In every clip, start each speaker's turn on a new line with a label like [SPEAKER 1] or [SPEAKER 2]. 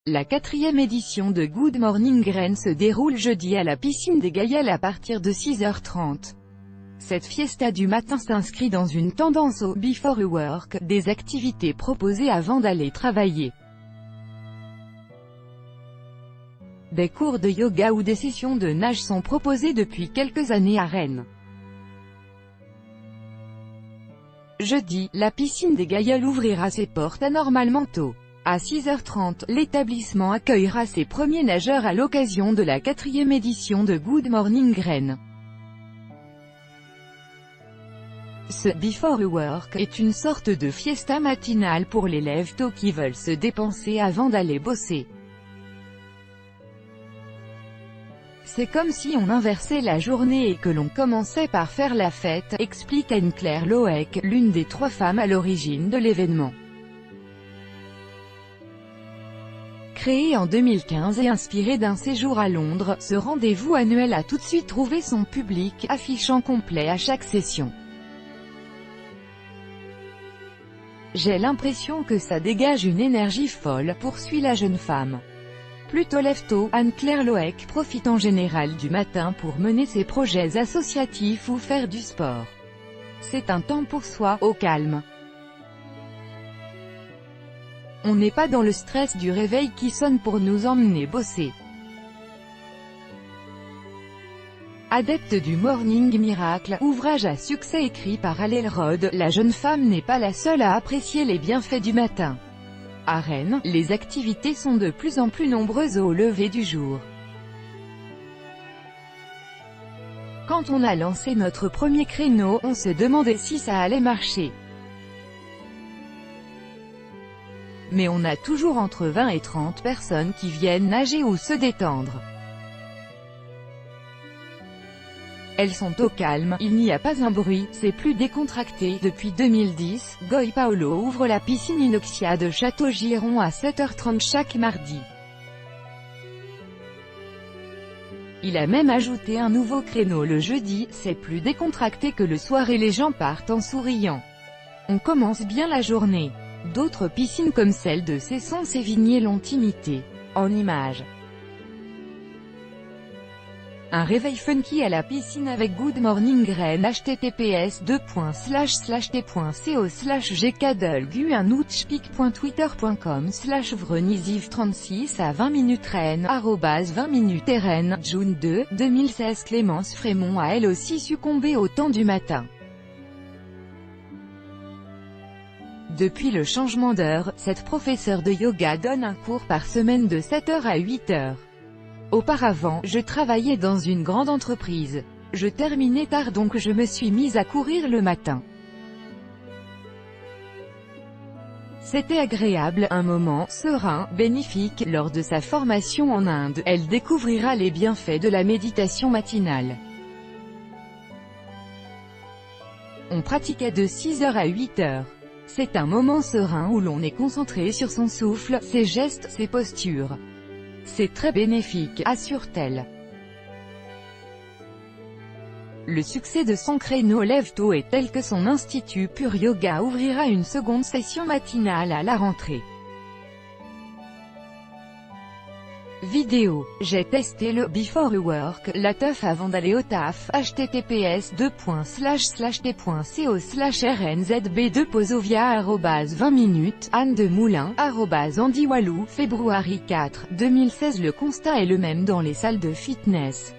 [SPEAKER 1] La 4e édition de Good Morning Rennes se déroule jeudi à la piscine des Gaillelles à partir de 6h30. Cette fiesta du matin s'inscrit dans une tendance au Before Work, des activités proposées avant d'aller travailler. Des cours de yoga ou des sessions de nage sont proposés depuis quelques années à Rennes. Jeudi, la piscine des Gaillelles ouvrira ses portes anormalement tôt. À 6h30, l'établissement accueillera ses premiers nageurs à l'occasion de la 4e édition de Good Morning Rennes. Ce Before Work est une sorte de fiesta matinale pour les lève-tôt qui veulent se dépenser avant d'aller bosser. C'est comme si on inversait la journée et que l'on commençait par faire la fête, explique Anne-Claire Loec, l'une des 3 femmes à l'origine de l'événement. Créé en 2015 et inspiré d'un séjour à Londres, ce rendez-vous annuel a tout de suite trouvé son public, affichant complet à chaque session. J'ai l'impression que ça dégage une énergie folle, poursuit la jeune femme. Plutôt lève-tôt, Anne-Claire Loec profite en général du matin pour mener ses projets associatifs ou faire du sport. C'est un temps pour soi, au calme. On n'est pas dans le stress du réveil qui sonne pour nous emmener bosser. Adepte du Morning Miracle, ouvrage à succès écrit par Allelrod, la jeune femme n'est pas la seule à apprécier les bienfaits du matin. À Rennes, les activités sont de plus en plus nombreuses au lever du jour. Quand on a lancé notre premier créneau, on se demandait si ça allait marcher. Mais on a toujours entre 20 et 30 personnes qui viennent nager ou se détendre. Elles sont au calme, il n'y a pas un bruit, c'est plus décontracté. Depuis 2010, Goy Paolo ouvre la piscine Inoxia de Château-Giron à 7h30 chaque mardi. Il a même ajouté un nouveau créneau le jeudi, c'est plus décontracté que le soir et les gens partent en souriant. On commence bien la journée. D'autres piscines comme celle de Cesson-Sévigné l'ont imité. En images. Un réveil funky à la piscine avec Good Morning Rennes. https://t.co/gkdulgu un outchpic.twitter.com/vrenisive36 à 20 minutes Rennes @20 minutes Rennes. June 2, 2016 Clémence Frémont a elle aussi succombé au temps du matin. Depuis le changement d'heure, cette professeure de yoga donne un cours par semaine de 7h à 8h. Auparavant, je travaillais dans une grande entreprise. Je terminais tard donc je me suis mise à courir le matin. C'était agréable, un moment serein, bénéfique. Lors de sa formation en Inde, elle découvrira les bienfaits de la méditation matinale. On pratiquait de 6h à 8h. C'est un moment serein où l'on est concentré sur son souffle, ses gestes, ses postures. C'est très bénéfique, assure-t-elle. Le succès de son créneau lève-tôt est tel que son institut Pure Yoga ouvrira une seconde session matinale à la rentrée. Vidéo. J'ai testé le Before Work, la teuf avant d'aller au taf. https://t.co/rnzb2posovia @20 minutes. Anne de Moulin @Andy Walou. Février 4, 2016. Le constat est le même dans les salles de fitness.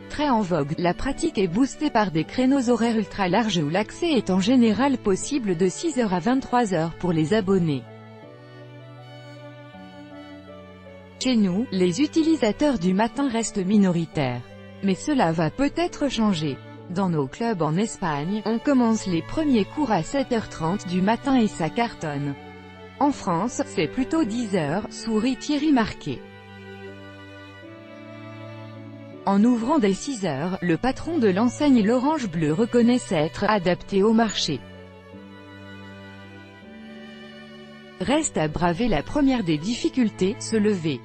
[SPEAKER 1] Très en vogue, la pratique est boostée par des créneaux horaires ultra larges où l'accès est en général possible de 6h à 23h pour les abonnés. Chez nous, les utilisateurs du matin restent minoritaires. Mais cela va peut-être changer. Dans nos clubs en Espagne, on commence les premiers cours à 7h30 du matin et ça cartonne. En France, c'est plutôt 10h, sourit Thierry Marquet. En ouvrant dès 6h, le patron de l'enseigne l'Orange Bleu reconnaît s'être adapté au marché. Reste à braver la première des difficultés, se lever.